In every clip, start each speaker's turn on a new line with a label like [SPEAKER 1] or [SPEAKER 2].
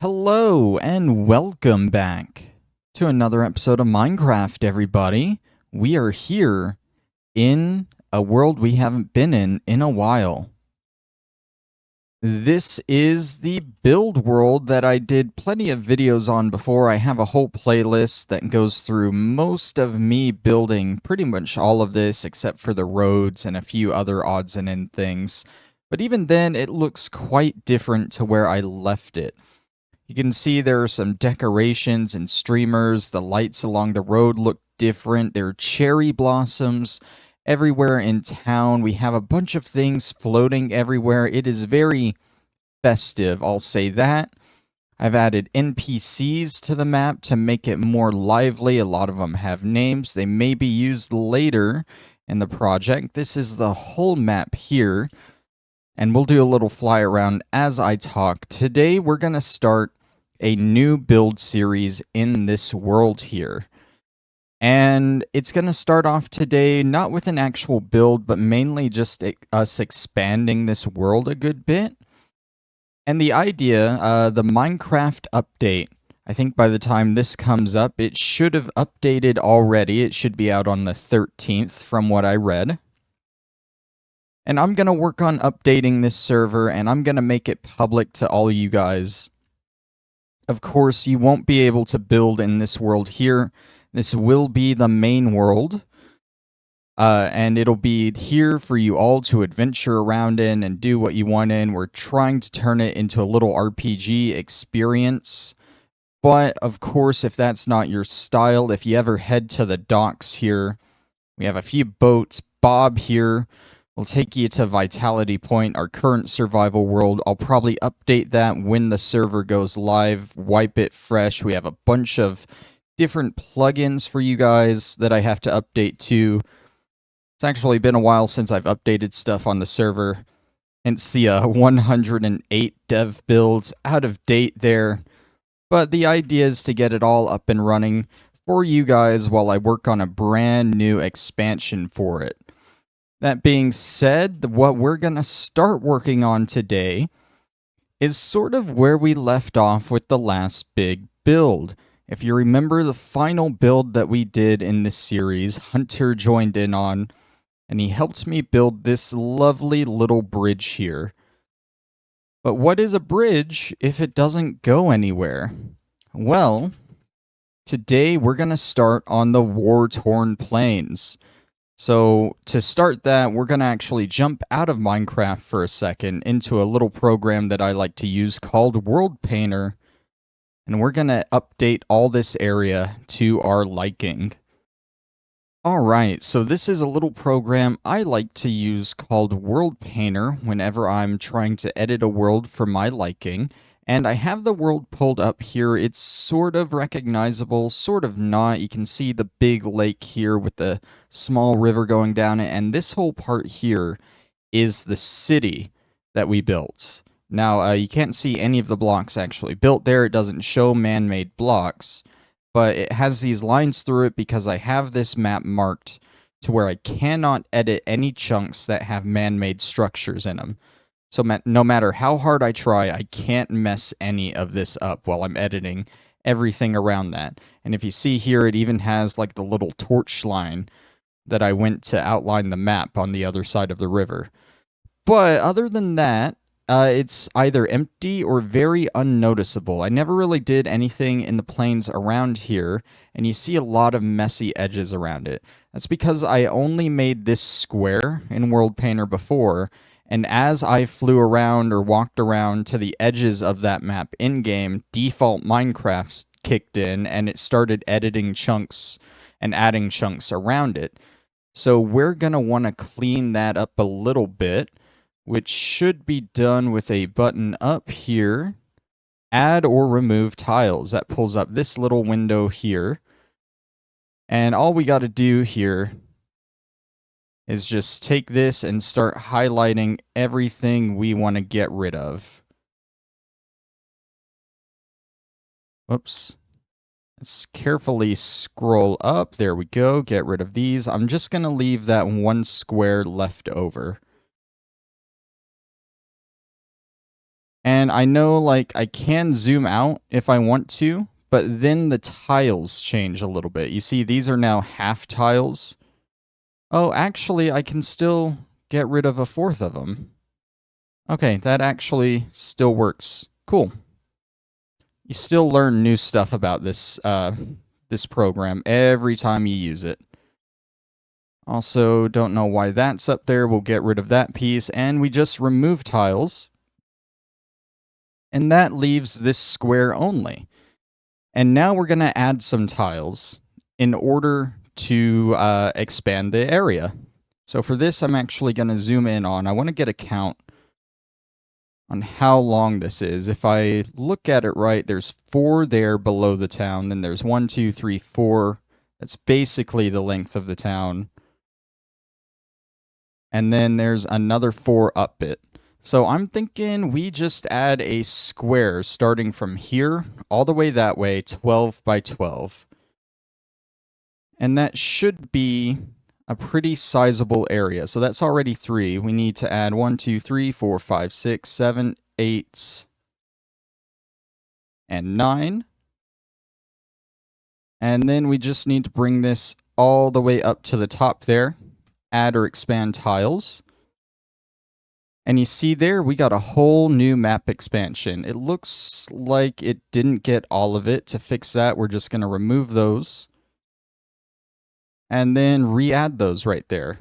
[SPEAKER 1] Hello and welcome back to another episode of Minecraft, everybody. We are here in a world we haven't been in a while. This is the build world that I did plenty of videos on before. I have a whole playlist that goes through most of me building pretty much all of this except for the roads and a few other odds and end things. But even then, it looks quite different to where I left it. You can see there are some decorations and streamers. The lights along the road look different. There are cherry blossoms everywhere in town. We have a bunch of things floating everywhere. It is very festive, I'll say that. I've added NPCs to the map to make it more lively. A lot of them have names. They may be used later in the project. This is the whole map here, and we'll do a little fly around as I talk. Today, we're going to start a new build series in this world here. And it's going to start off today not with an actual build, but mainly just us expanding this world a good bit. And the idea, the Minecraft update, I think by the time this comes up, it should have updated already. It should be out on the 13th from what I read. And I'm going to work on updating this server, and I'm going to make it public to all you guys. Of course, you won't be able to build in this world here. This will be the main world. And it'll be here for you all to adventure around in and do what you want in. We're trying to turn it into a little RPG experience. But, of course, if that's not your style, if you ever head to the docks here, we have a few boats. Bob here will take you to Vitality Point, our current survival world. I'll probably update that when the server goes live, wipe it fresh. We have a bunch of different plugins for you guys that I have to update too. It's actually been a while since I've updated stuff on the server. Hence the 108 dev builds, out of date there. But the idea is to get it all up and running for you guys while I work on a brand new expansion for it. That being said, what we're going to start working on today is sort of where we left off with the last big build. If you remember the final build that we did in this series, Hunter joined in on, and he helped me build this lovely little bridge here. But what is a bridge if it doesn't go anywhere? Well, today we're going to start on the war-torn plains. So to start that, we're going to actually jump out of Minecraft for a second into a little program that I like to use called World Painter. And we're going to update all this area to our liking. Alright, so this is a little program I like to use called World Painter whenever I'm trying to edit a world for my liking. And I have the world pulled up here. It's sort of recognizable, sort of not. You can see the big lake here with the small river going down it. And this whole part here is the city that we built. Now, you can't see any of the blocks actually built there. It doesn't show man-made blocks. But it has these lines through it because I have this map marked to where I cannot edit any chunks that have man-made structures in them. So no matter how hard I try, I can't mess any of this up while I'm editing everything around that. And if you see here, it even has like the little torch line that I went to outline the map on the other side of the river. But other than that, it's either empty or very unnoticeable. I never really did anything in the plains around here, and you see a lot of messy edges around it. That's because I only made this square in World Painter before, and as I flew around or walked around to the edges of that map in-game, default Minecraft kicked in, and it started editing chunks and adding chunks around it. So we're going to want to clean that up a little bit, which should be done with a button up here. Add or remove tiles. That pulls up this little window here. And all we got to do here is just take this and start highlighting everything we want to get rid of. Whoops. Let's carefully scroll up. There we go. Get rid of these. I'm just going to leave that one square left over. And I know, like, I can zoom out if I want to, but then the tiles change a little bit. You see, these are now half tiles. Oh, actually, I can still get rid of a fourth of them. Okay, that actually still works. Cool. You still learn new stuff about this program every time you use it. Also, don't know why that's up there. We'll get rid of that piece, and we just remove tiles. And that leaves this square only. And now we're going to add some tiles in order to expand the area. So for this, I'm actually going to zoom in on. I want to get a count on how long this is. If I look at it right, there's 4 there below the town. Then there's 1, 2, 3, 4. That's basically the length of the town. And then there's another 4 up it. So I'm thinking we just add a square starting from here all the way that way, 12 by 12. And that should be a pretty sizable area. So that's already 3. We need to add 1, 2, 3, 4, 5, 6, 7, 8, and 9. And then we just need to bring this all the way up to the top there. Add or expand tiles. And you see there, we got a whole new map expansion. It looks like it didn't get all of it. To fix that, we're just going to remove those. And then re-add those right there.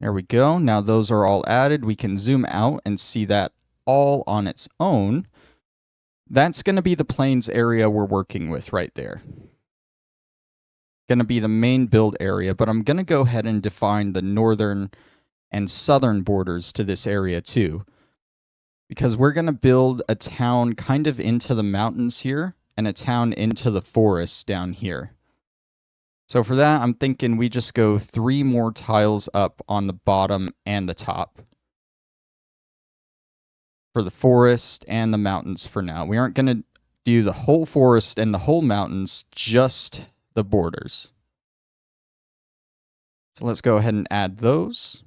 [SPEAKER 1] There we go. Now those are all added. We can zoom out and see that all on its own. That's going to be the plains area we're working with right there. Going to be the main build area, but I'm going to go ahead and define the northern and southern borders to this area too. Because we're going to build a town kind of into the mountains here and a town into the forest down here. So for that, I'm thinking we just go 3 more tiles up on the bottom and the top. For the forest and the mountains for now. We aren't going to do the whole forest and the whole mountains, just the borders. So let's go ahead and add those.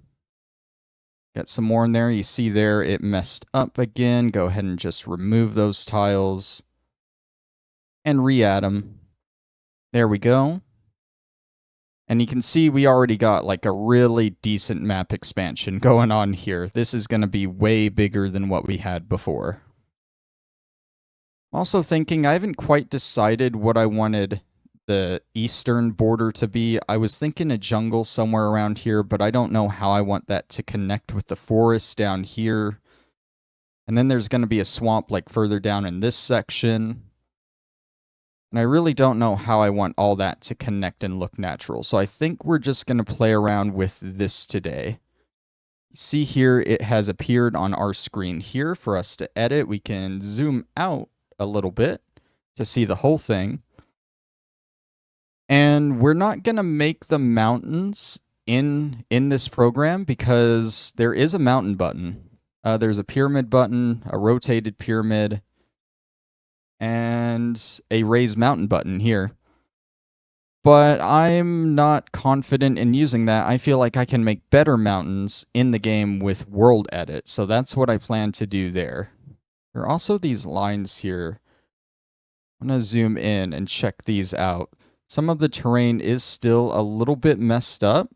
[SPEAKER 1] Got some more in there. You see there it messed up again. Go ahead and just remove those tiles and re-add them. There we go. And you can see we already got like a really decent map expansion going on here. This is going to be way bigger than what we had before. I'm also thinking I haven't quite decided what I wanted the eastern border to be. I was thinking a jungle somewhere around here, but I don't know how I want that to connect with the forest down here. And then there's going to be a swamp like further down in this section. And I really don't know how I want all that to connect and look natural. So I think we're just going to play around with this today. See here, it has appeared on our screen here for us to edit. We can zoom out a little bit to see the whole thing. And we're not going to make the mountains in this program because there is a mountain button. There's a pyramid button, a rotated pyramid, and a raise mountain button here. But I'm not confident in using that. I feel like I can make better mountains in the game with world edit. So that's what I plan to do there. There are also these lines here. I'm going to zoom in and check these out. Some of the terrain is still a little bit messed up.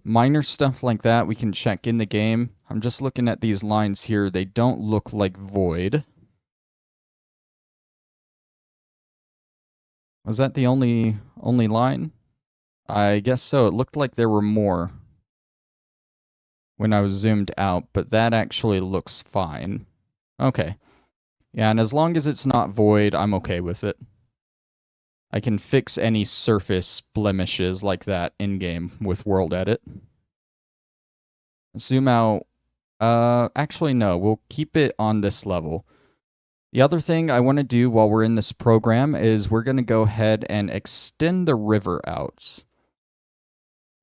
[SPEAKER 1] Minor stuff like that we can check in the game. I'm just looking at these lines here. They don't look like void. Was that the only line? I guess so. It looked like there were more when I was zoomed out, but that actually looks fine. Okay. Yeah, and as long as it's not void, I'm okay with it. I can fix any surface blemishes like that in-game with World Edit. Zoom out. Actually, no. We'll keep it on this level. The other thing I want to do while we're in this program is we're going to go ahead and extend the river out.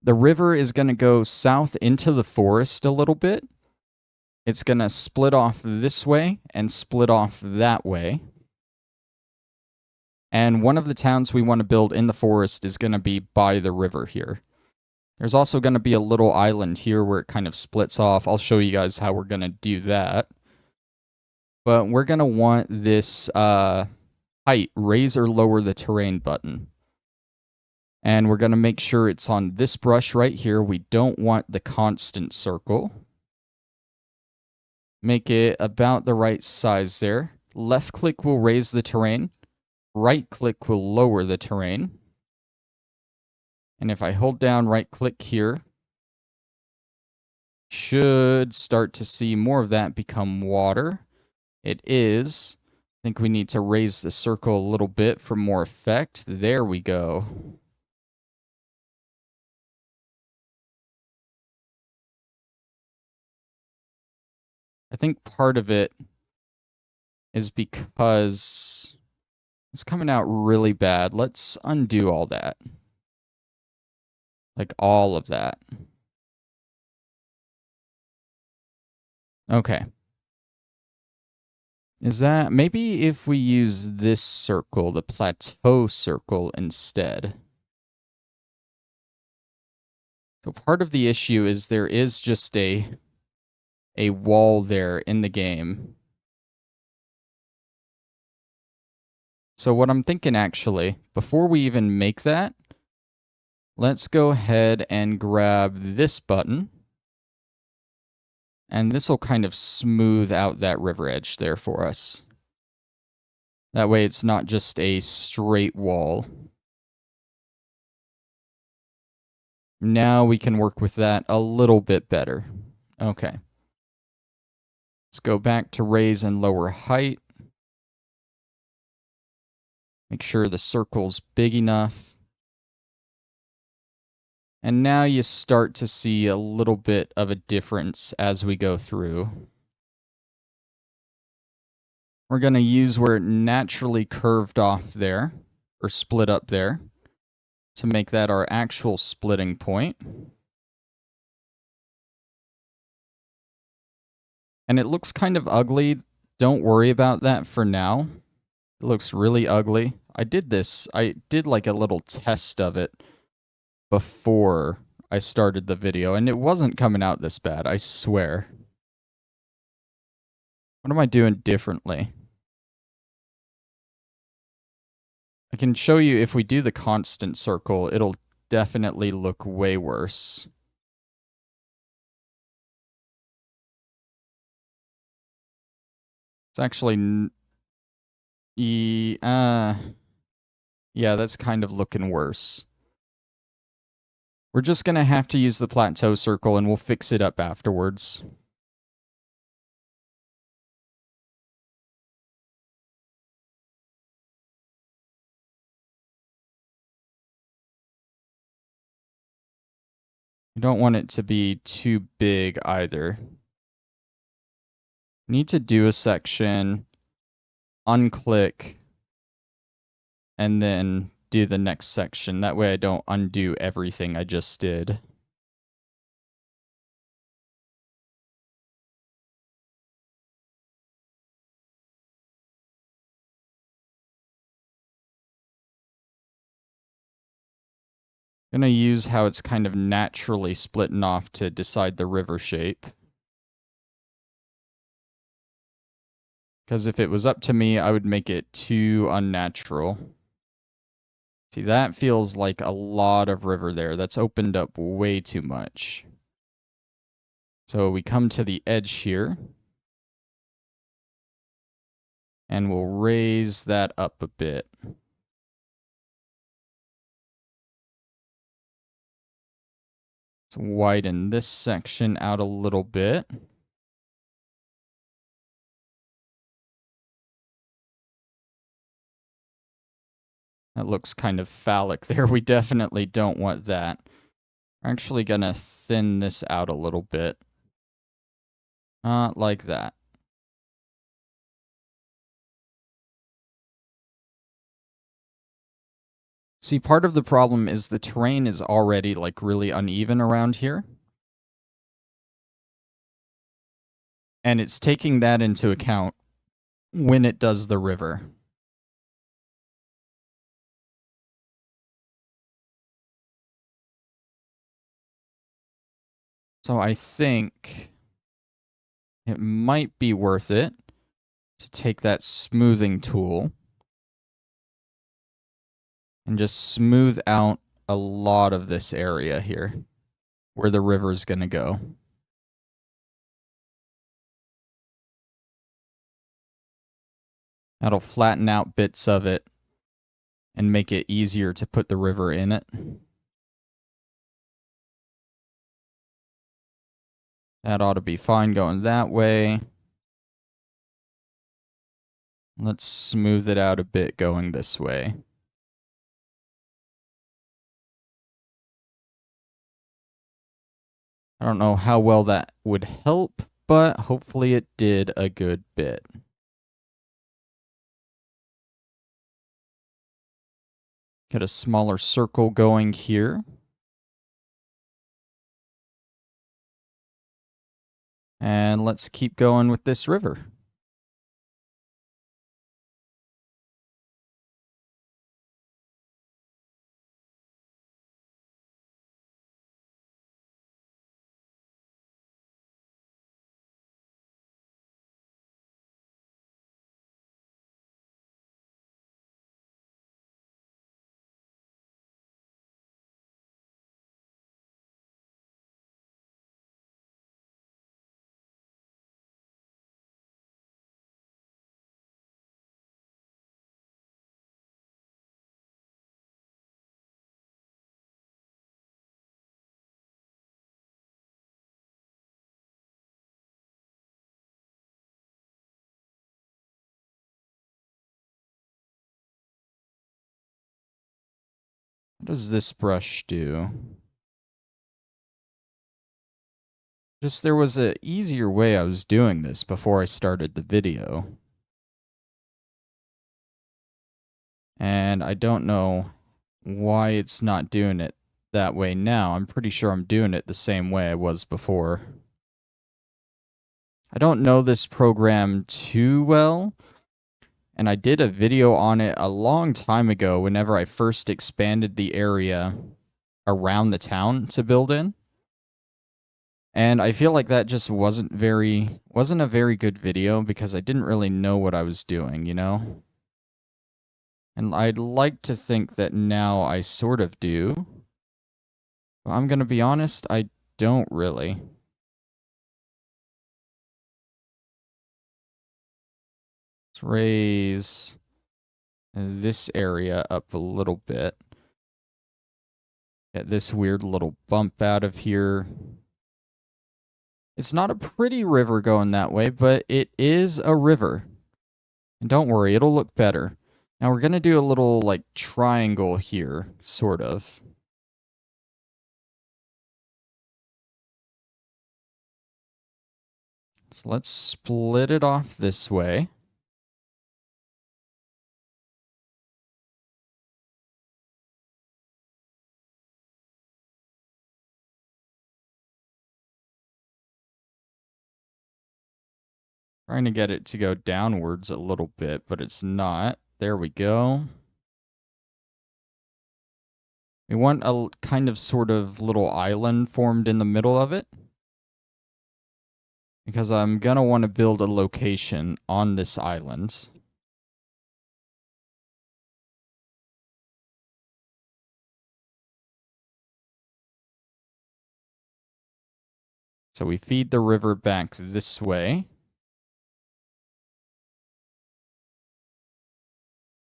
[SPEAKER 1] The river is going to go south into the forest a little bit. It's going to split off this way and split off that way. And one of the towns we want to build in the forest is going to be by the river here. There's also going to be a little island here where it kind of splits off. I'll show you guys how we're going to do that. but we're going to want this height, raise or lower the terrain button. And we're going to make sure it's on this brush right here. We don't want the constant circle. Make it about the right size there. Left click will raise the terrain. Right click will lower the terrain. And if I hold down right click here, should start to see more of that become water. It is. I think we need to raise the circle a little bit for more effect. There we go. I think part of it is because it's coming out really bad. Let's undo all that. Like all of that. Okay. Is that, maybe if we use this circle, the plateau circle instead. So part of the issue is there is just a wall there in the game. So what I'm thinking actually, before we even make that, let's go ahead and grab this button. And this will kind of smooth out that river edge there for us. That way it's not just a straight wall. Now we can work with that a little bit better. Okay. Let's go back to raise and lower height. Make sure the circle's big enough. And now you start to see a little bit of a difference as we go through. We're going to use where it naturally curved off there, or split up there, to make that our actual splitting point. And it looks kind of ugly. Don't worry about that for now. It looks really ugly. I did like a little test of it before I started the video, and it wasn't coming out this bad, I swear. What am I doing differently? I can show you if we do the constant circle, it'll definitely look way worse. It's actually... yeah, that's kind of looking worse. We're just going to have to use the plateau circle, and we'll fix it up afterwards. You don't want it to be too big either. Need to do a section, unclick, and then do the next section. That way I don't undo everything I just did. I'm going to use how it's kind of naturally splitting off to decide the river shape. Because if it was up to me, I would make it too unnatural. See, that feels like a lot of river there. That's opened up way too much. So we come to the edge here. And we'll raise that up a bit. Let's widen this section out a little bit. That looks kind of phallic there. We definitely don't want that. We're actually going to thin this out a little bit. Not like that. See, part of the problem is the terrain is already like really uneven around here. And it's taking that into account when it does the river. So I think it might be worth it to take that smoothing tool and just smooth out a lot of this area here where the river is going to go. That'll flatten out bits of it and make it easier to put the river in it. That ought to be fine going that way. Let's smooth it out a bit going this way. I don't know how well that would help, but hopefully it did a good bit. Get a smaller circle going here. And let's keep going with this river. What does this brush do? Just there was an easier way I was doing this before I started the video. And I don't know why it's not doing it that way now. I'm pretty sure I'm doing it the same way I was before. I don't know this program too well, and I did a video on it a long time ago whenever I first expanded the area around the town to build in. And I feel like that just wasn't a very good video because I didn't really know what I was doing, you know? And I'd like to think that now I sort of do. But I'm going to be honest, I don't really. Let's raise this area up a little bit. Get this weird little bump out of here. It's not a pretty river going that way, but it is a river. And don't worry, it'll look better. Now we're going to do a little, like, triangle here, sort of. So let's split it off this way. Trying to get it to go downwards a little bit, but it's not. There we go. We want a kind of sort of little island formed in the middle of it. Because I'm going to want to build a location on this island. So we feed the river back this way.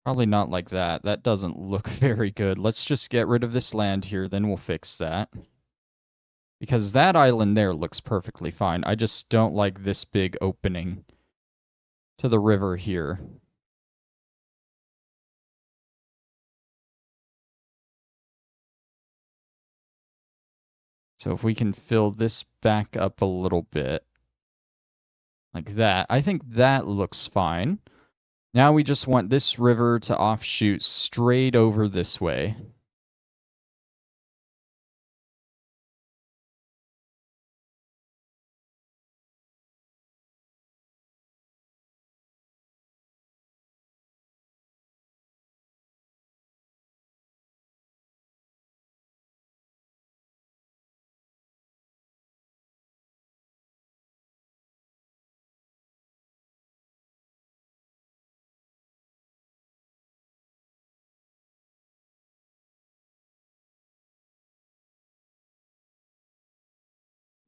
[SPEAKER 1] Probably not like that. That doesn't look very good. Let's just get rid of this land here, then we'll fix that. Because that island there looks perfectly fine. I just don't like this big opening to the river here. So if we can fill this back up a little bit, like that, I think that looks fine. Now we just want this river to offshoot straight over this way.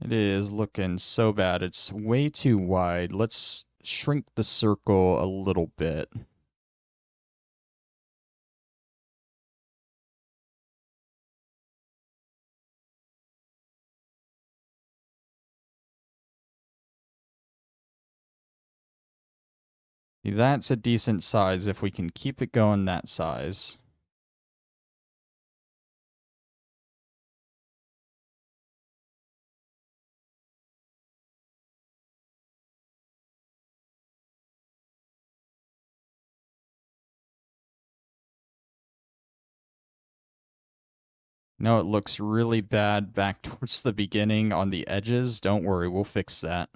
[SPEAKER 1] It is looking so bad. It's way too wide. Let's shrink the circle a little bit. That's a decent size if we can keep it going that size. No, it looks really bad back towards the beginning on the edges. Don't worry, we'll fix that.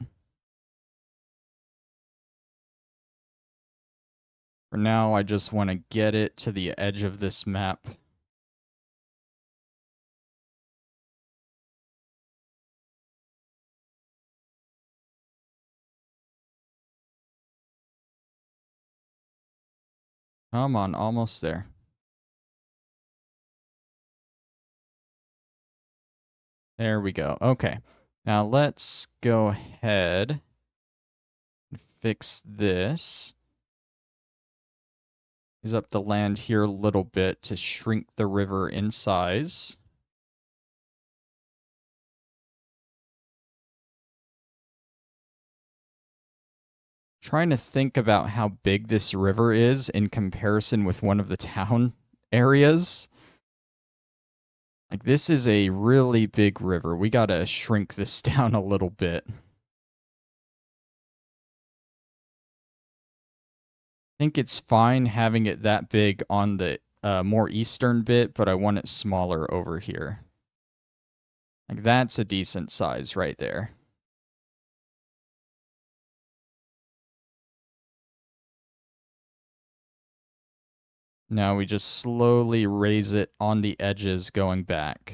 [SPEAKER 1] For now, I just want to get it to the edge of this map. Come on, almost there. There we go. Okay. Now let's go ahead and fix this. Use up the land here a little bit to shrink the river in size. Trying to think about how big this river is in comparison with one of the town areas. Like, this is a really big river. We gotta shrink this down a little bit. I think it's fine having it that big on the more eastern bit, but I want it smaller over here. Like, that's a decent size right there. Now we just slowly raise it on the edges going back.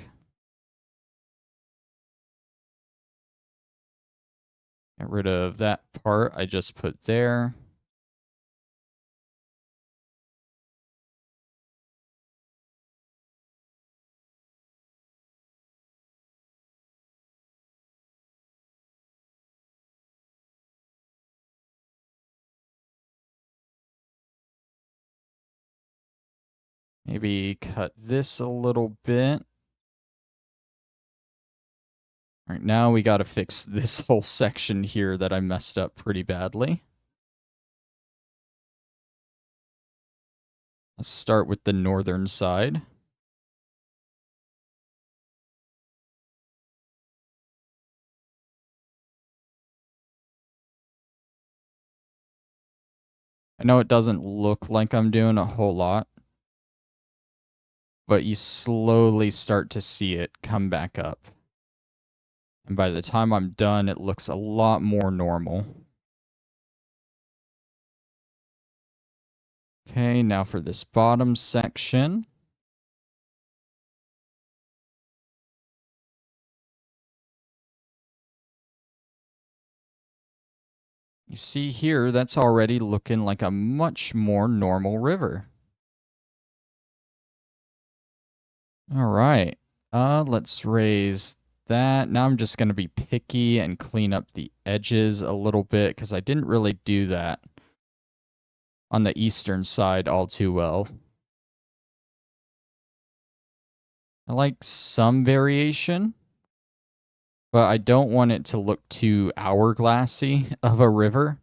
[SPEAKER 1] Get rid of that part I just put there. Maybe cut this a little bit. All right, now we got to fix this whole section here that I messed up pretty badly. Let's start with the northern side. I know it doesn't look like I'm doing a whole lot, but you slowly start to see it come back up. And by the time I'm done, it looks a lot more normal. Okay, now for this bottom section. You see here, that's already looking like a much more normal river. All right, let's raise that. Now I'm just going to be picky and clean up the edges a little bit because I didn't really do that on the eastern side all too well. I like some variation, but I don't want it to look too hourglassy of a river.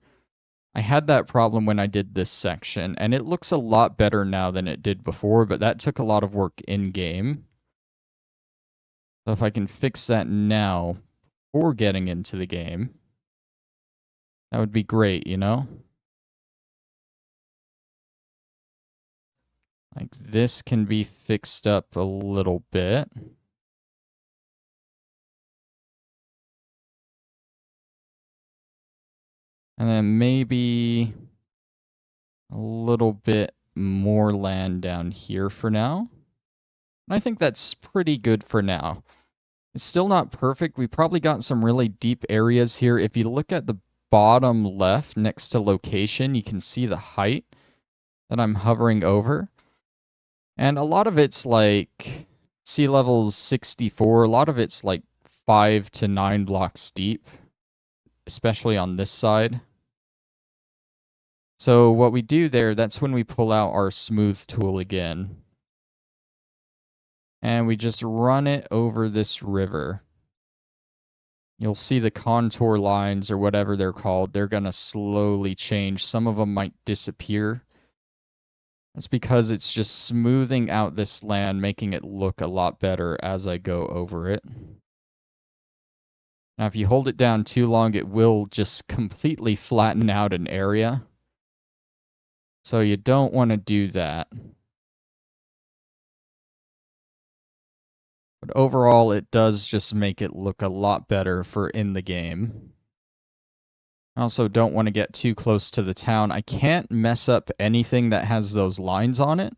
[SPEAKER 1] I had that problem when I did this section, and it looks a lot better now than it did before, but that took a lot of work in-game. So if I can fix that now before getting into the game, that would be great, you know? Like, this can be fixed up a little bit. And then maybe a little bit more land down here for now. And I think that's pretty good for now. It's still not perfect. We probably got some really deep areas here. If you look at the bottom left next to location, you can see the height that I'm hovering over. And a lot of it's like sea level's 64. A lot of it's like 5 to 9 blocks deep, especially on this side. So what we do there, that's when we pull out our smooth tool again. And we just run it over this river. You'll see the contour lines or whatever they're called. They're going to slowly change. Some of them might disappear. That's because it's just smoothing out this land, making it look a lot better as I go over it. Now, if you hold it down too long, it will just completely flatten out an area. So you don't want to do that. But overall, it does just make it look a lot better for in the game. I also don't want to get too close to the town. I can't mess up anything that has those lines on it.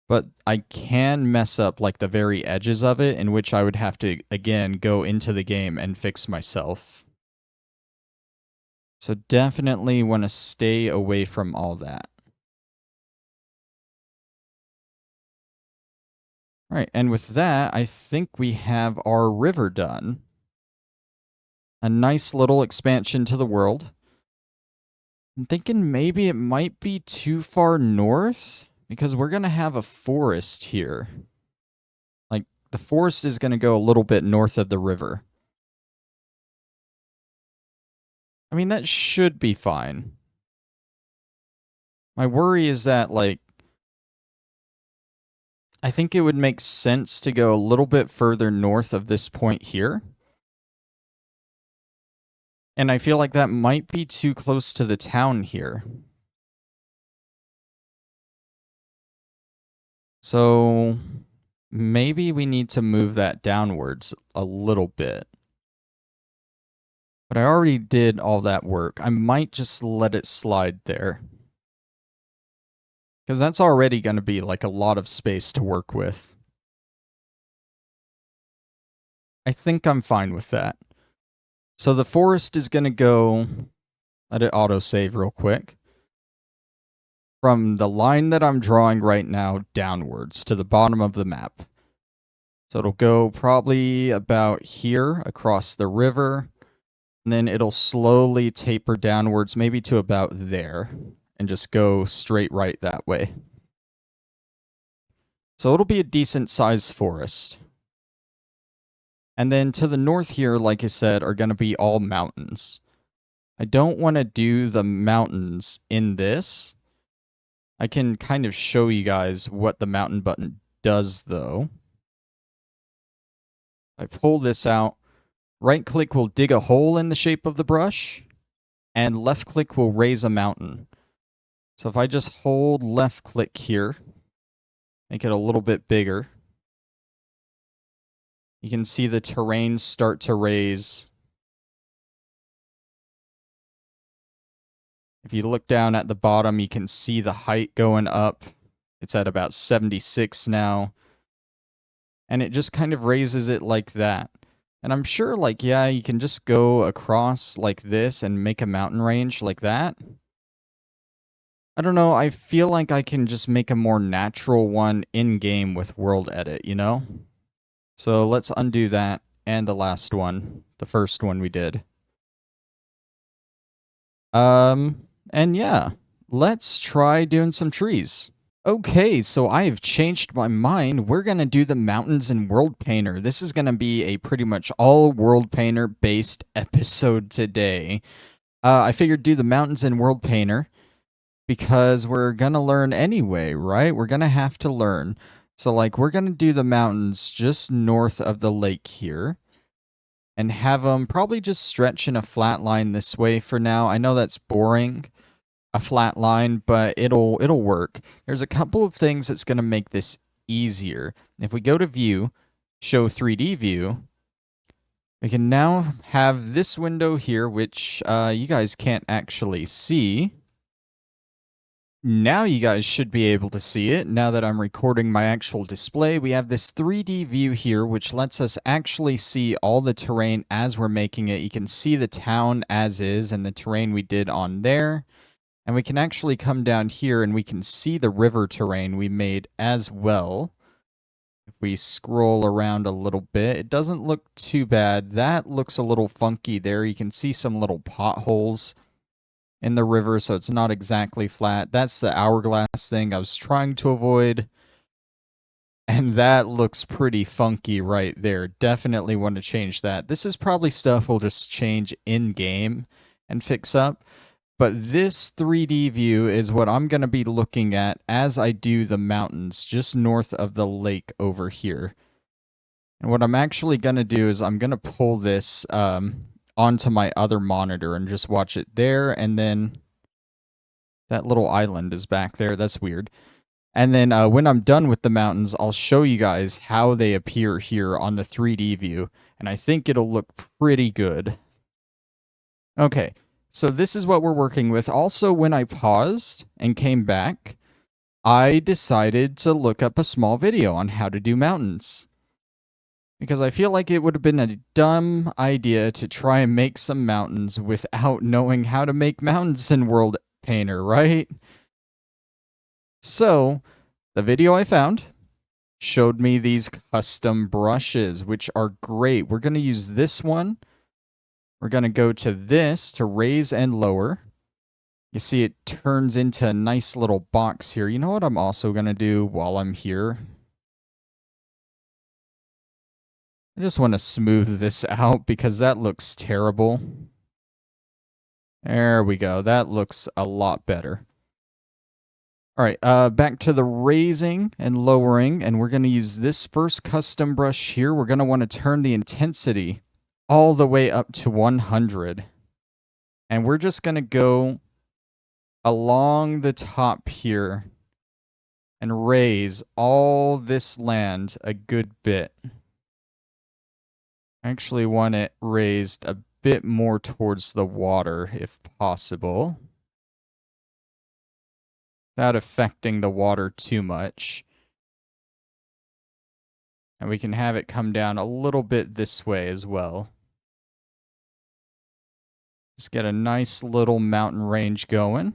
[SPEAKER 1] But I can mess up like the very edges of it, in which I would have to, again, go into the game and fix myself. So definitely want to stay away from all that. All right, and with that, I think we have our river done. A nice little expansion to the world. I'm thinking maybe it might be too far north, because we're going to have a forest here. Like, the forest is going to go a little bit north of the river. I mean, that should be fine. My worry is that, like, I think it would make sense to go a little bit further north of this point here. And I feel like that might be too close to the town here. So maybe we need to move that downwards a little bit. But I already did all that work. I might just let it slide there. Because that's already going to be like a lot of space to work with. I think I'm fine with that. So the forest is going to go, let it autosave real quick, from the line that I'm drawing right now downwards to the bottom of the map. So it'll go probably about here across the river, and then it'll slowly taper downwards, maybe to about there, and just go straight right that way. So it'll be a decent sized forest. And then to the north here, like I said, are going to be all mountains. I don't want to do the mountains in this. I can kind of show you guys what the mountain button does, though. I pull this out. Right click will dig a hole in the shape of the brush, and left click will raise a mountain. So if I just hold left click here, make it a little bit bigger, you can see the terrain start to raise. If you look down at the bottom, you can see the height going up. It's at about 76 now. And it just kind of raises it like that. And I'm sure, like, yeah, you can just go across like this and make a mountain range like that. I don't know, I feel like I can just make a more natural one in-game with World Edit, you know? So let's undo that and the last one, the first one we did. And yeah, let's try doing some trees. Okay, so I have changed my mind. We're going to do the mountains in World Painter. This is going to be a pretty much all World Painter based episode today. I figured do the mountains in World Painter because we're going to learn anyway, right? We're going to have to learn. So, like, we're going to do the mountains just north of the lake here and have them probably just stretch in a flat line this way for now. I know that's boring, a flat line, but it'll work. There's a couple of things that's going to make this easier. If we go to View, Show 3D View, we can now have this window here, which you guys can't actually see. Now you guys should be able to see it. Now that I'm recording my actual display, we have this 3D view here, which lets us actually see all the terrain as we're making it. You can see the town as is and the terrain we did on there. And we can actually come down here and we can see the river terrain we made as well. If we scroll around a little bit, it doesn't look too bad. That looks a little funky there. You can see some little potholes in the river, so it's not exactly flat. That's the hourglass thing I was trying to avoid. And that looks pretty funky right there. Definitely want to change that. This is probably stuff we'll just change in-game and fix up. But this 3D view is what I'm going to be looking at as I do the mountains just north of the lake over here. And what I'm actually going to do is I'm going to pull this onto my other monitor and just watch it there. And then that little island is back there. That's weird. And then when I'm done with the mountains, I'll show you guys how they appear here on the 3D view. And I think it'll look pretty good. Okay, so this is what we're working with. Also, when I paused and came back, I decided to look up a small video on how to do mountains. Because I feel like it would have been a dumb idea to try and make some mountains without knowing how to make mountains in World Painter, right? So, the video I found showed me these custom brushes, which are great. We're going to use this one. We're going to go to this to raise and lower. You see it turns into a nice little box here. You know what I'm also going to do while I'm here? I just want to smooth this out because that looks terrible. There we go. That looks a lot better. All right, back to the raising and lowering, and we're going to use this first custom brush here. We're going to want to turn the intensity all the way up to 100. And we're just going to go along the top here and raise all this land a good bit. I actually want it raised a bit more towards the water if possible, without affecting the water too much. And we can have it come down a little bit this way as well. Just get a nice little mountain range going.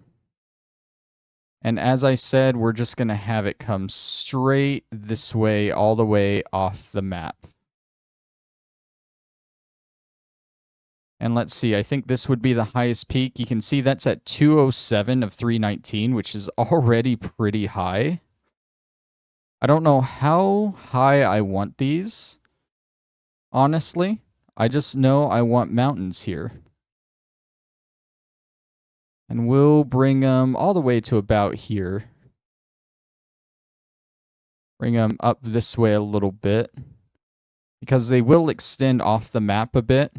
[SPEAKER 1] And as I said, we're just going to have it come straight this way, all the way off the map. And let's see, I think this would be the highest peak. You can see that's at 207 of 319, which is already pretty high. I don't know how high I want these, honestly. I just know I want mountains here. And we'll bring them all the way to about here. Bring them up this way a little bit, because they will extend off the map a bit.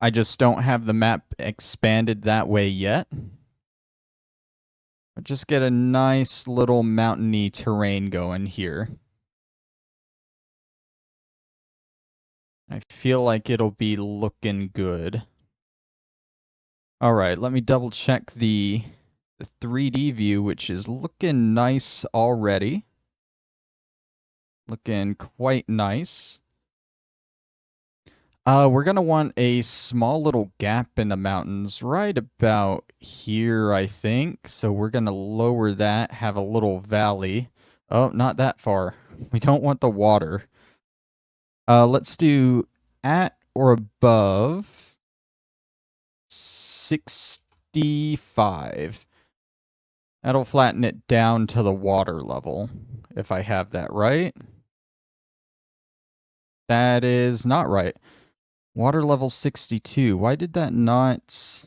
[SPEAKER 1] I just don't have the map expanded that way yet. But just get a nice little mountainy terrain going here. I feel like it'll be looking good. All right, let me double check the 3D view, which is looking nice already. Looking quite nice. We're going to want a small little gap in the mountains right about here, I think. So we're going to lower that, have a little valley. Oh, not that far. We don't want the water. Let's do at or above 65. That'll flatten it down to the water level, if I have that right. That is not right. Water level 62. Why did that not...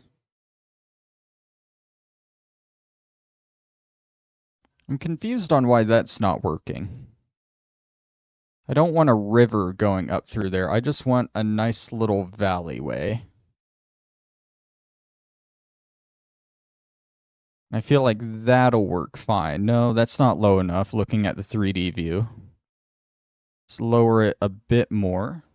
[SPEAKER 1] I'm confused on why that's not working. I don't want a river going up through there. I just want a nice little valleyway. I feel like that'll work fine. No, that's not low enough looking at the 3D view. Let's lower it a bit more.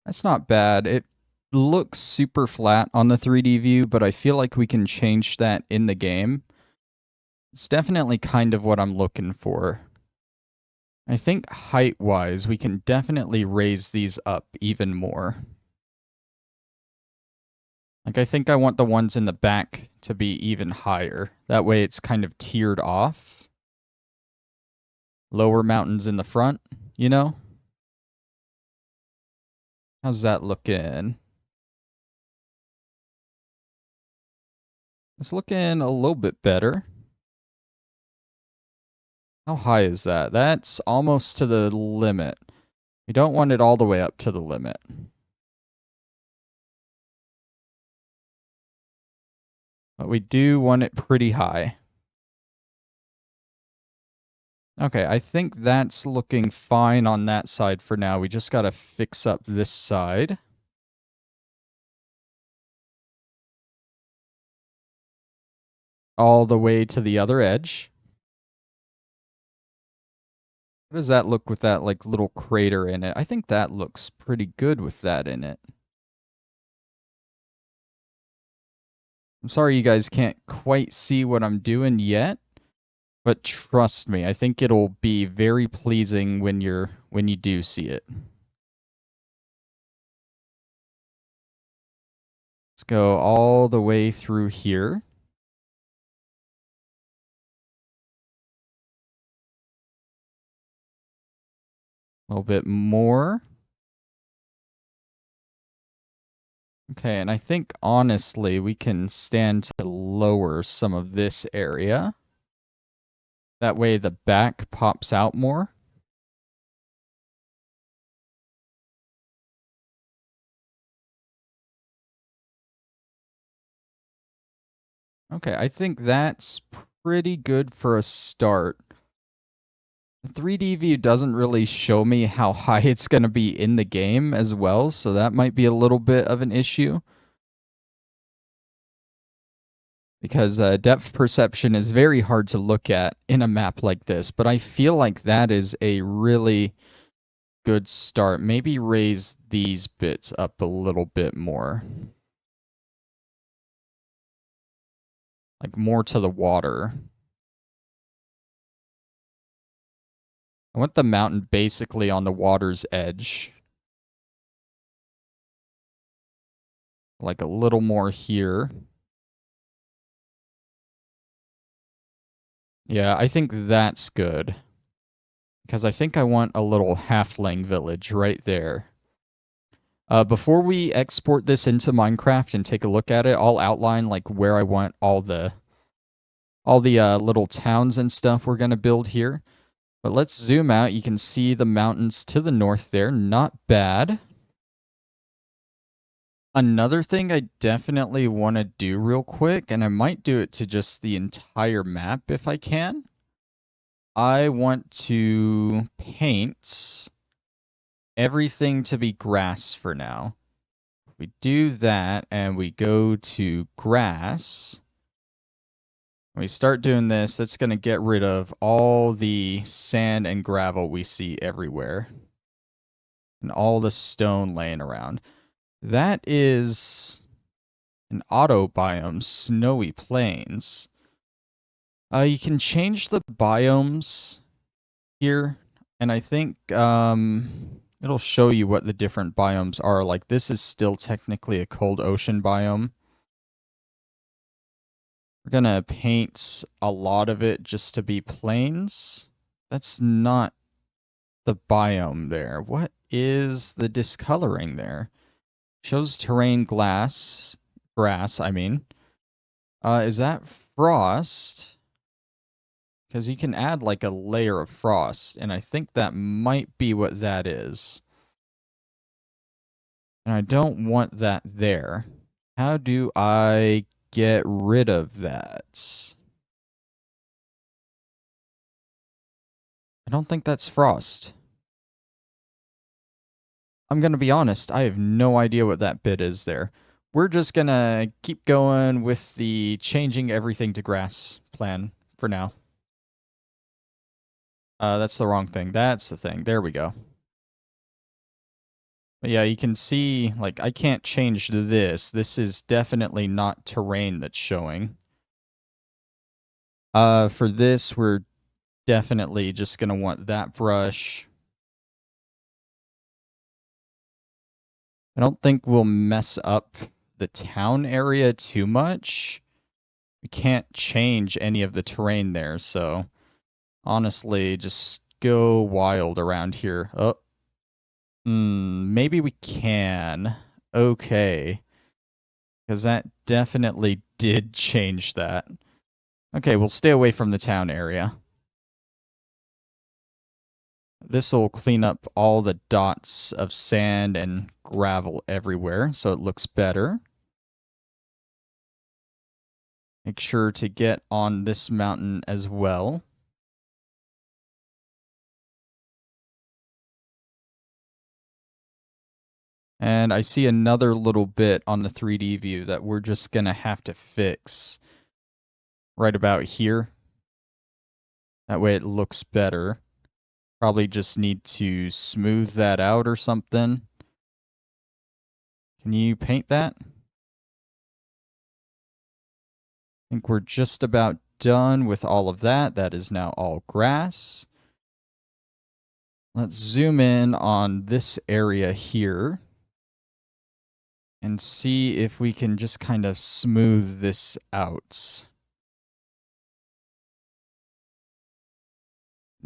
[SPEAKER 1] That's not bad. It looks super flat on the 3D view, but I feel like we can change that in the game. It's definitely kind of what I'm looking for. I think height-wise, we can definitely raise these up even more. Like, I think I want the ones in the back to be even higher. That way it's kind of tiered off. Lower mountains in the front, you know? How's that looking? It's looking a little bit better. How high is that? That's almost to the limit. We don't want it all the way up to the limit. But we do want it pretty high. Okay, I think that's looking fine on that side for now. We just gotta fix up this side. All the way to the other edge. How does that look with that like little crater in it? I think that looks pretty good with that in it. I'm sorry you guys can't quite see what I'm doing yet, but trust me, I think it'll be very pleasing when you do see it. Let's go all the way through here. A little bit more. Okay, and I think honestly we can stand to lower some of this area. That way the back pops out more. Okay, I think that's pretty good for a start. The 3D view doesn't really show me how high it's going to be in the game as well, so that might be a little bit of an issue. Because depth perception is very hard to look at in a map like this, but I feel like that is a really good start. Maybe raise these bits up a little bit more. Like more to the water. I want the mountain basically on the water's edge. Like a little more here. Yeah, I think that's good. Because I think I want a little halfling village right there. Before we export this into Minecraft and take a look at it, I'll outline like where I want all the little towns and stuff we're going to build here. But let's zoom out. You can see the mountains to the north there. Not bad. Another thing I definitely want to do real quick, and I might do it to just the entire map if I can. I want to paint everything to be grass for now. We do that and we go to grass. When we start doing this, that's going to get rid of all the sand and gravel we see everywhere. And all the stone laying around. That is an auto biome, snowy plains. You can change the biomes here, and I think it'll show you what the different biomes are. Like this is still technically a cold ocean biome. We're gonna paint a lot of it just to be plains. That's not the biome there. What is the discoloring there? Shows terrain grass, I mean. Is that frost? Because you can add like a layer of frost, and I think that might be what that is. And I don't want that there. How do I get rid of that? I don't think that's frost. I'm going to be honest, I have no idea what that bit is there. We're just going to keep going with the changing everything to grass plan for now. That's the wrong thing. That's the thing. There we go. But yeah, you can see, like, I can't change this. This is definitely not terrain that's showing. For this, we're definitely just going to want that brush. I don't think we'll mess up the town area too much, we can't change any of the terrain there. So honestly, just go wild around here. Oh, maybe we can. Okay. Because that definitely did change that. Okay, we'll stay away from the town area. This will clean up all the dots of sand and gravel everywhere, so it looks better. Make sure to get on this mountain as well. And I see another little bit on the 3D view that we're just going to have to fix right about here. That way it looks better. Probably just need to smooth that out or something. Can you paint that? I think we're just about done with all of that. That is now all grass. Let's zoom in on this area here and see if we can just kind of smooth this out.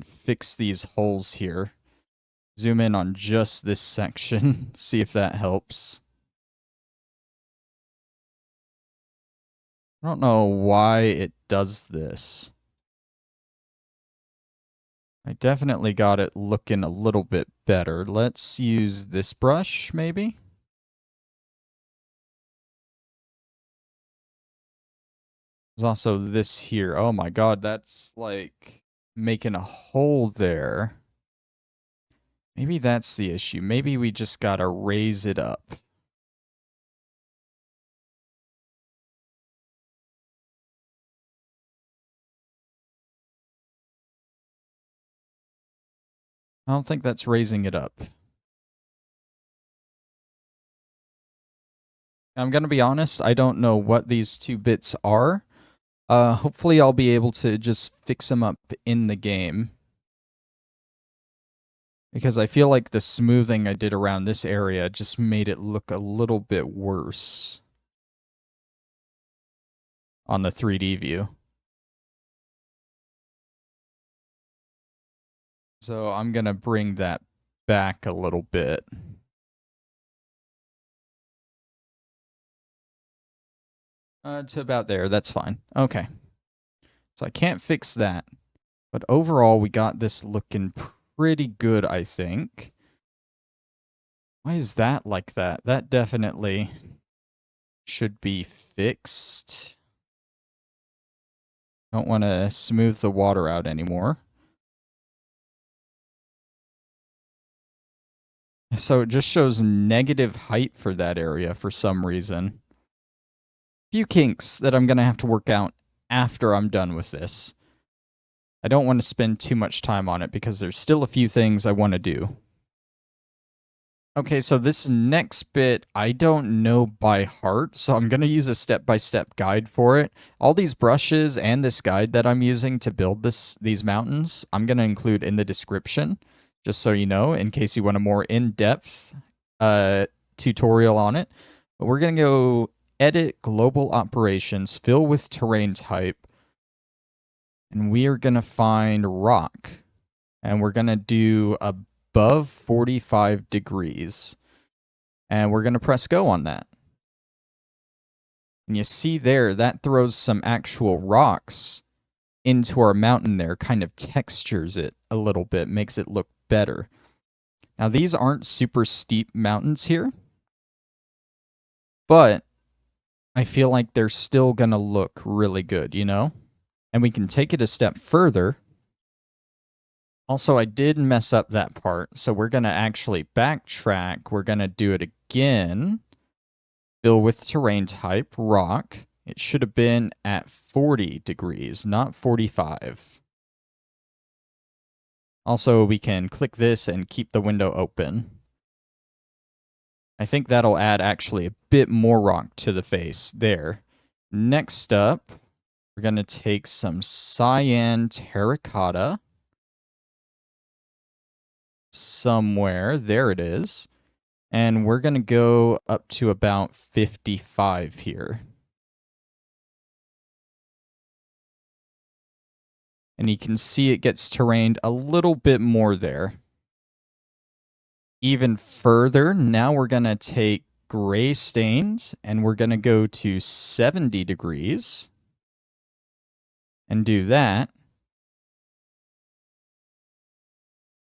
[SPEAKER 1] Fix these holes here. Zoom in on just this section, see if that helps. I don't know why it does this. I definitely got it looking a little bit better. Let's use this brush, maybe? There's also this here. Oh my god, that's like making a hole there. Maybe that's the issue. Maybe we just gotta raise it up. I don't think that's raising it up. I'm gonna be honest, I don't know what these two bits are. Hopefully I'll be able to just fix them up in the game. Because I feel like the smoothing I did around this area just made it look a little bit worse on the 3D view. So I'm going to bring that back a little bit. To about there, that's fine. Okay. So I can't fix that. But overall, we got this looking pretty good, I think. Why is that like that? That definitely should be fixed. Don't want to smooth the water out anymore. So it just shows negative height for that area for some reason. Few kinks that I'm going to have to work out after I'm done with this. I don't want to spend too much time on it because there's still a few things I want to do. Okay, so this next bit, I don't know by heart, so I'm going to use a step-by-step guide for it. All these brushes and this guide that I'm using to build these mountains, I'm going to include in the description, just so you know, in case you want a more in-depth tutorial on it. But we're going to go edit global operations, fill with terrain type, and we are going to find rock. And we're going to do above 45 degrees. And we're going to press go on that. And you see there, that throws some actual rocks into our mountain there, kind of textures it a little bit, makes it look better. Now, these aren't super steep mountains here, but I feel like they're still going to look really good, you know? And we can take it a step further. Also, I did mess up that part, so we're going to actually backtrack. We're going to do it again. Fill with terrain type, rock. It should have been at 40 degrees, not 45. Also, we can click this and keep the window open. I think that'll add actually a bit more rock to the face there. Next up, we're going to take some cyan terracotta. Somewhere, there it is. And we're going to go up to about 55 here. And you can see it gets terrained a little bit more there. Even further, now we're going to take gray stains and we're going to go to 70 degrees and do that.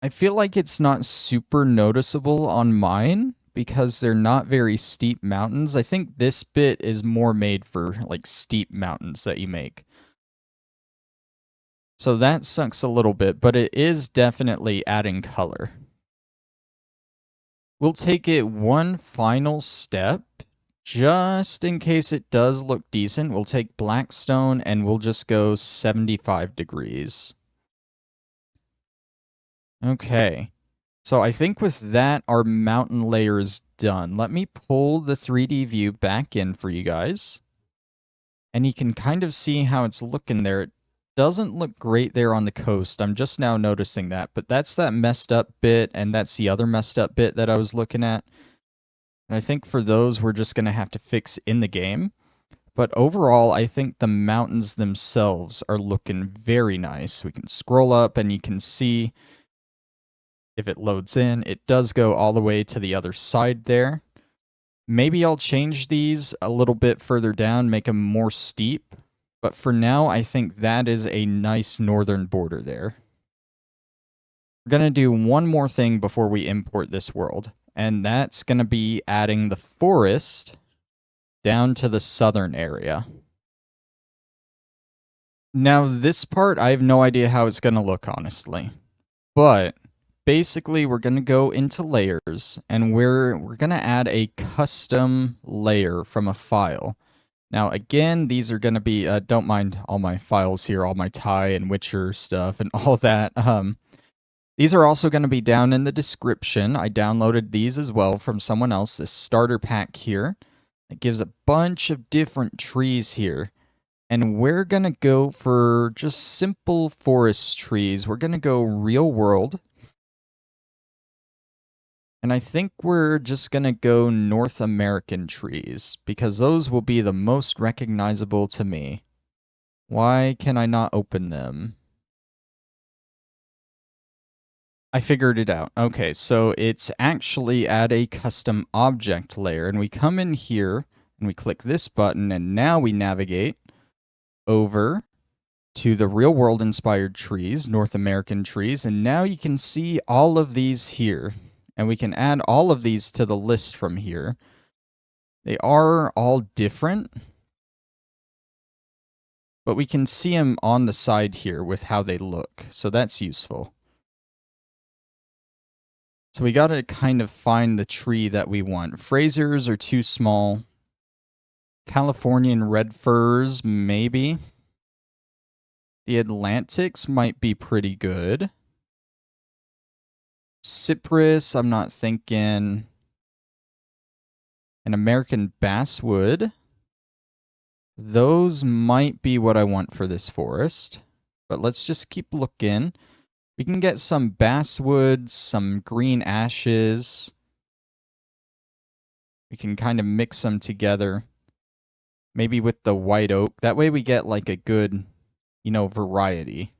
[SPEAKER 1] I feel like it's not super noticeable on mine because they're not very steep mountains. I think this bit is more made for like steep mountains that you make. So that sucks a little bit, but it is definitely adding color. We'll take it one final step, just in case it does look decent. We'll take blackstone and we'll just go 75 degrees. Okay. So I think with that, our mountain layer is done. Let me pull the 3D view back in for you guys. And you can kind of see how it's looking there. It doesn't look great there on the coast. I'm just now noticing that. But that's that messed up bit, and that's the other messed up bit that I was looking at. And I think for those, we're just going to have to fix in the game. But overall, I think the mountains themselves are looking very nice. We can scroll up and you can see if it loads in, it does go all the way to the other side there. Maybe I'll change these a little bit further down, make them more steep. But for now, I think that is a nice northern border there. We're going to do one more thing before we import this world. And that's going to be adding the forest down to the southern area. Now, this part, I have no idea how it's going to look, honestly. But basically, we're going to go into layers, and we're going to add a custom layer from a file. Now, again, these are going to be, don't mind all my files here, all my Thai and Witcher stuff and all that. These are also going to be down in the description. I downloaded these as well from someone else, this starter pack here. It gives a bunch of different trees here. And we're going to go for just simple forest trees. We're going to go real world. And I think we're just going to go North American trees because those will be the most recognizable to me. Why can I not open them? I figured it out. Okay, so it's actually add a custom object layer. And we come in here and we click this button and now we navigate over to the real world inspired trees, North American trees. And now you can see all of these here. And we can add all of these to the list from here. They are all different, but we can see them on the side here with how they look. So that's useful. So we got to kind of find the tree that we want. Frasers are too small. Californian red firs, maybe. The Atlantics might be pretty good. Cypress, I'm not thinking. An American basswood. Those might be what I want for this forest. But let's just keep looking. We can get some basswood, some green ashes. We can kind of mix them together. Maybe with the white oak. That way we get like a good, variety.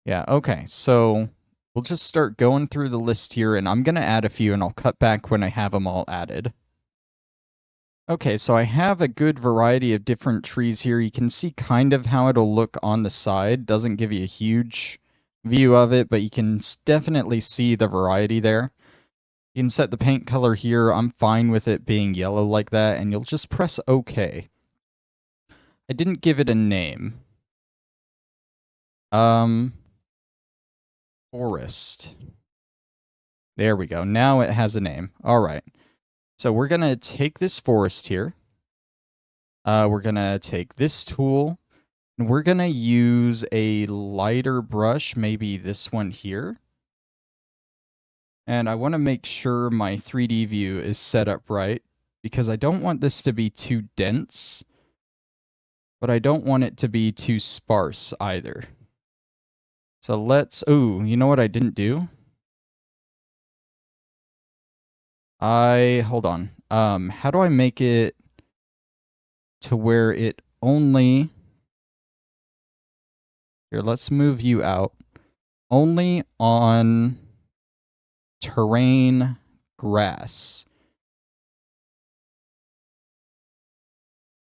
[SPEAKER 1] Yeah, okay. So we'll just start going through the list here, and I'm going to add a few, and I'll cut back when I have them all added. Okay, so I have a good variety of different trees here. You can see kind of how it'll look on the side. Doesn't give you a huge view of it, but you can definitely see the variety there. You can set the paint color here. I'm fine with it being yellow like that, and you'll just press OK. I didn't give it a name. Forest. There we go. Now it has a name. All right. So we're going to take this forest here. We're going to take this tool. And we're going to use a lighter brush, maybe this one here. And I want to make sure my 3D view is set up right because I don't want this to be too dense, but I don't want it to be too sparse either. So let's, you know what I didn't do? Hold on. How do I make it to where it only... Here, let's move you out. Only on terrain grass.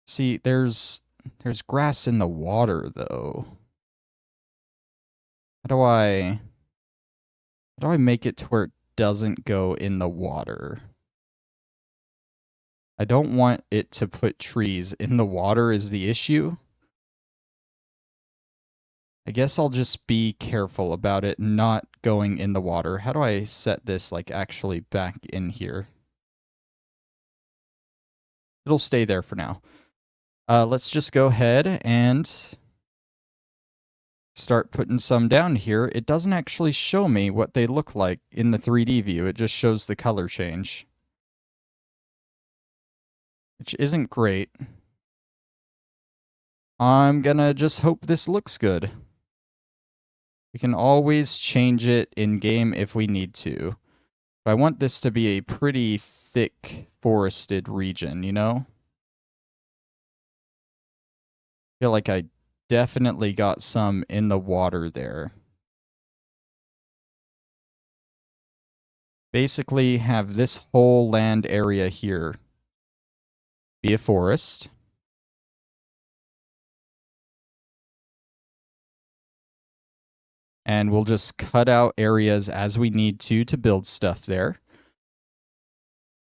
[SPEAKER 1] See, there's grass in the water though. How do I make it to where it doesn't go in the water? I don't want it to put trees in the water is the issue. I guess I'll just be careful about it not going in the water. How do I set this like actually back in here? It'll stay there for now. Let's just go ahead and start putting some down here. It doesn't actually show me what they look like in the 3D view. It just shows the color change, which isn't great. I'm gonna just hope this looks good. We can always change it in-game if we need to. But I want this to be a pretty thick forested region, you know? I feel like I definitely got some in the water there. Basically have this whole land area here be a forest. And we'll just cut out areas as we need to build stuff there.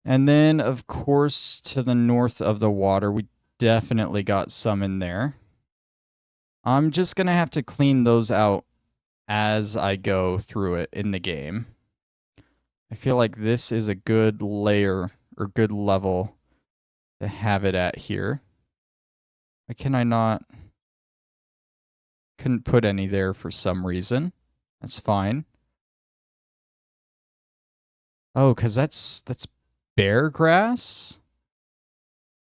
[SPEAKER 1] And then, of course, to the north of the water, we definitely got some in there. I'm just going to have to clean those out as I go through it in the game. I feel like this is a good layer or good level to have it at here. Why can I not? Couldn't put any there for some reason. That's fine. Oh, because that's bare grass?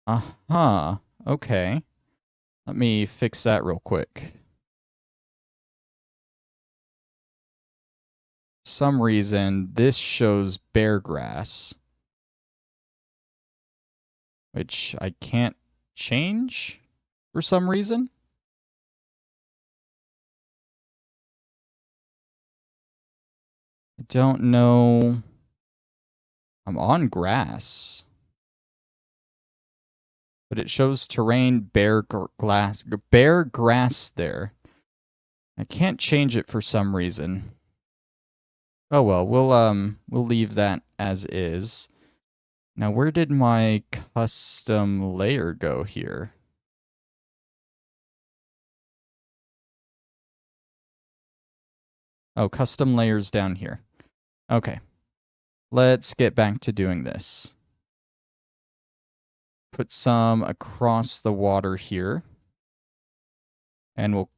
[SPEAKER 1] Uh-huh. Okay. Let me fix that real quick. For some reason, this shows bare grass, which I can't change for some reason. I don't know. I'm on grass, but it shows terrain bare grass there. I can't change it for some reason. Oh well, we'll leave that as is. Now, where did my custom layer go here? Oh, custom layers down here. Okay. Let's get back to doing this. Put some across the water here. And we'll...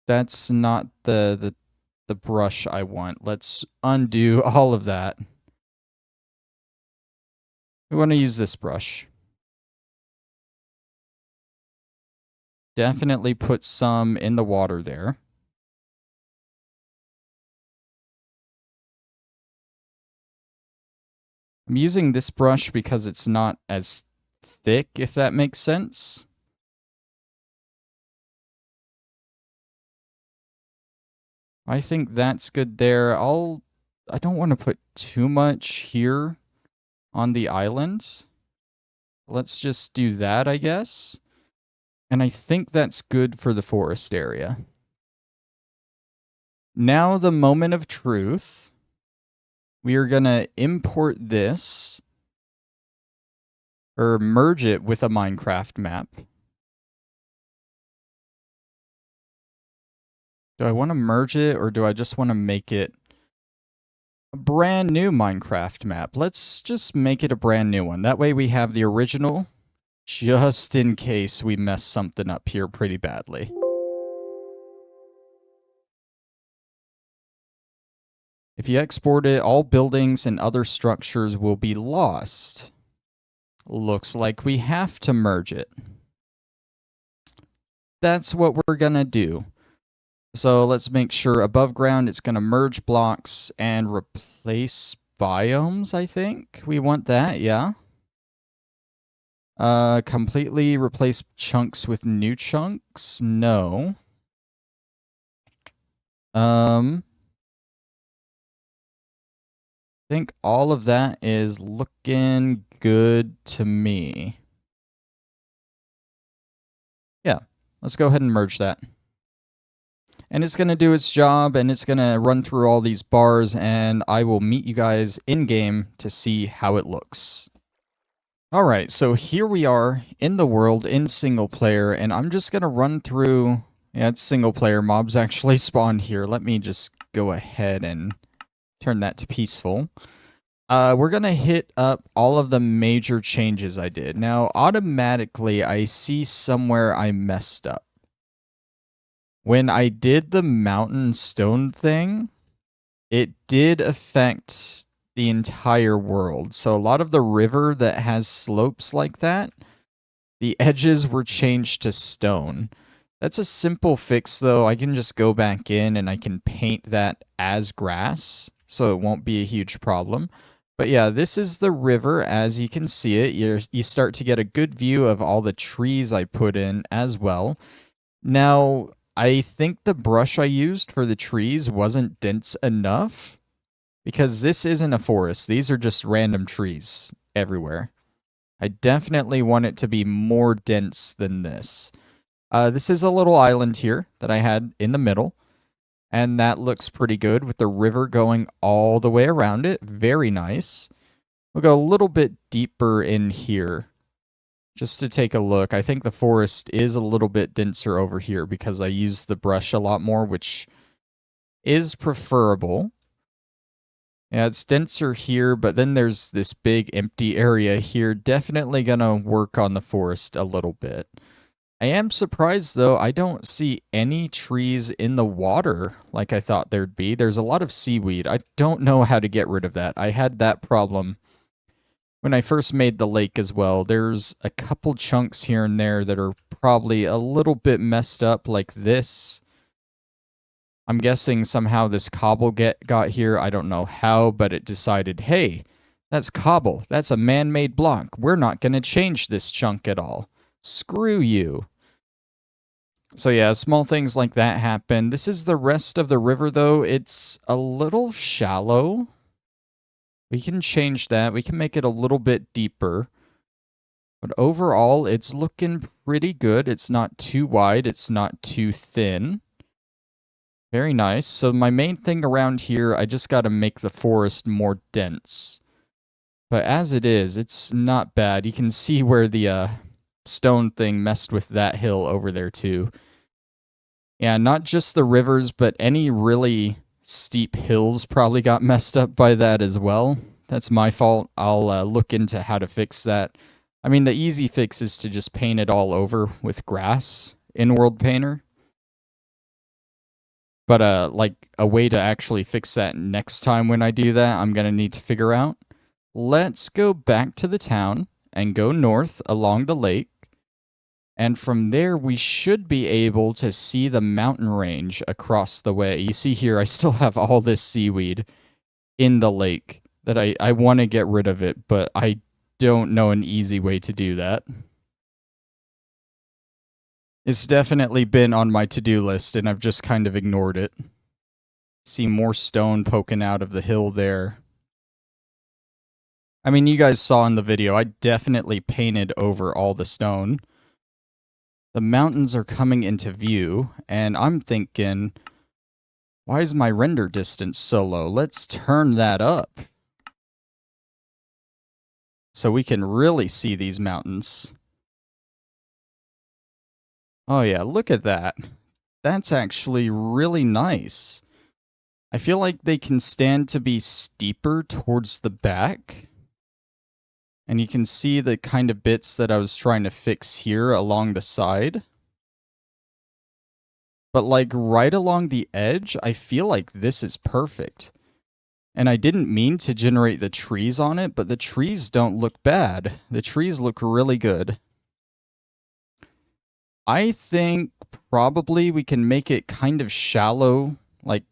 [SPEAKER 1] That's not the brush I want. Let's undo all of that. We want to use this brush. Definitely put some in the water there. I'm using this brush because it's not as thick, if that makes sense. I think that's good there. I don't want to put too much here on the island. Let's just do that, I guess. And I think that's good for the forest area. Now the moment of truth. We are going to import this or merge it with a Minecraft map. Do I want to merge it or do I just want to make it a brand new Minecraft map? Let's just make it a brand new one. That way we have the original just in case we mess something up here pretty badly. If you export it, all buildings and other structures will be lost. Looks like we have to merge it. That's what we're gonna do. So let's make sure above ground it's gonna merge blocks and replace biomes, I think. We want that, yeah. Completely replace chunks with new chunks? No. I think all of that is looking good to me. Yeah, let's go ahead and merge that. And it's going to do its job, and it's going to run through all these bars, and I will meet you guys in-game to see how it looks. Alright, so here we are in the world in single player, and I'm just going to run through... Yeah, it's single player. Mobs actually spawned here. Let me just go ahead and turn that to peaceful. We're going to hit up all of the major changes I did. Now, automatically, I see somewhere I messed up. When I did the mountain stone thing, it did affect the entire world. So a lot of the river that has slopes like that, the edges were changed to stone. That's a simple fix, though. I can just go back in and I can paint that as grass, so it won't be a huge problem. But yeah, this is the river as you can see it. You start to get a good view of all the trees I put in as well. Now, I think the brush I used for the trees wasn't dense enough because this isn't a forest. These are just random trees everywhere. I definitely want it to be more dense than this. This is a little island here that I had in the middle, and that looks pretty good with the river going all the way around it. Very nice. We'll go a little bit deeper in here just to take a look. I think the forest is a little bit denser over here because I use the brush a lot more, which is preferable. Yeah, it's denser here, but then there's this big empty area here. Definitely gonna work on the forest a little bit. I am surprised, though, I don't see any trees in the water like I thought there'd be. There's a lot of seaweed. I don't know how to get rid of that. I had that problem when I first made the lake as well. There's a couple chunks here and there that are probably a little bit messed up like this. I'm guessing somehow this cobble got here. I don't know how, but it decided, hey, that's cobble. That's a man-made block. We're not going to change this chunk at all. Screw you. So yeah, small things like that happen. This is the rest of the river, though. It's a little shallow. We can change that. We can make it a little bit deeper. But overall, it's looking pretty good. It's not too wide. It's not too thin. Very nice. So my main thing around here, I just got to make the forest more dense. But as it is, it's not bad. You can see where the stone thing messed with that hill over there too. Yeah, not just the rivers, but any really steep hills probably got messed up by that as well. That's my fault. I'll look into how to fix that. I mean, the easy fix is to just paint it all over with grass in World Painter. But like a way to actually fix that next time when I do that, I'm going to need to figure out. Let's go back to the town and go north along the lake. And from there, we should be able to see the mountain range across the way. You see here, I still have all this seaweed in the lake that I want to get rid of it, but I don't know an easy way to do that. It's definitely been on my to-do list, and I've just kind of ignored it. See more stone poking out of the hill there. I mean, you guys saw in the video, I definitely painted over all the stone. The mountains are coming into view, and I'm thinking, why is my render distance so low? Let's turn that up so we can really see these mountains. Oh yeah, look at that. That's actually really nice. I feel like they can stand to be steeper towards the back. And you can see the kind of bits that I was trying to fix here along the side. But like right along the edge, I feel like this is perfect. And I didn't mean to generate the trees on it, but the trees don't look bad. The trees look really good. I think probably we can make it kind of shallow, like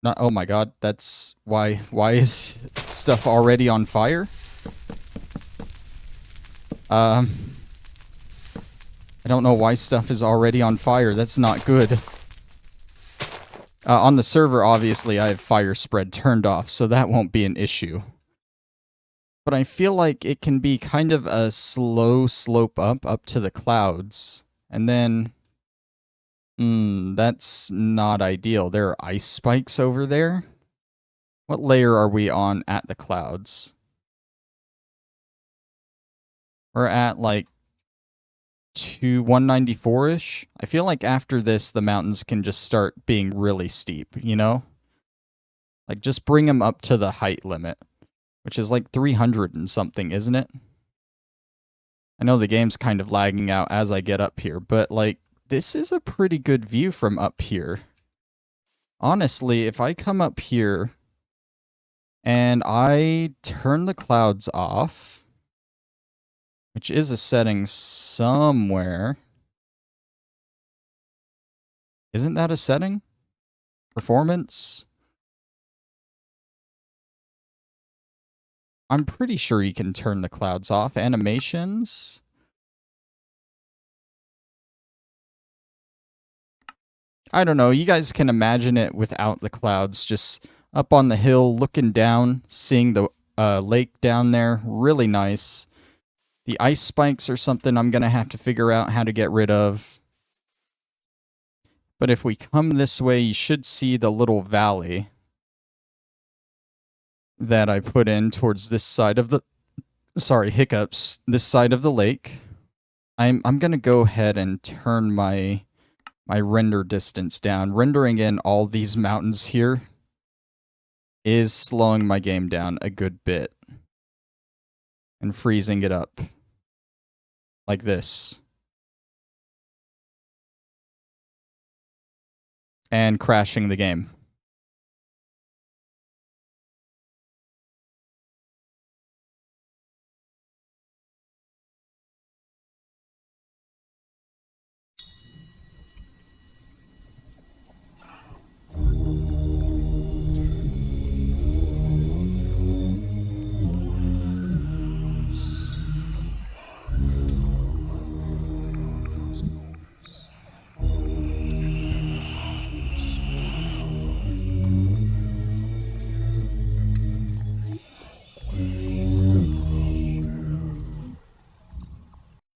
[SPEAKER 1] Not, oh my god, that's why is stuff already on fire? I don't know why stuff is already on fire. That's not good. On the server, obviously, I have fire spread turned off, so that won't be an issue. But I feel like it can be kind of a slow slope up to the clouds. And then, that's not ideal. There are ice spikes over there. What layer are we on at the clouds? We're at like 194-ish. I feel like after this, the mountains can just start being really steep, you know? Like, just bring them up to the height limit, which is like 300 and something, isn't it? I know the game's kind of lagging out as I get up here, but like, this is a pretty good view from up here. Honestly, if I come up here and I turn the clouds off, which is a setting somewhere. Isn't that a setting? Performance? I'm pretty sure you can turn the clouds off. Animations? I don't know. You guys can imagine it without the clouds. Just up on the hill, looking down, seeing the lake down there. Really nice. The ice spikes are something I'm going to have to figure out how to get rid of. But if we come this way, you should see the little valley that I put in towards this side of the... Sorry, hiccups. This side of the lake. I'm going to go ahead and turn my render distance down. Rendering in all these mountains here is slowing my game down a good bit. And freezing it up. Like this. And crashing the game.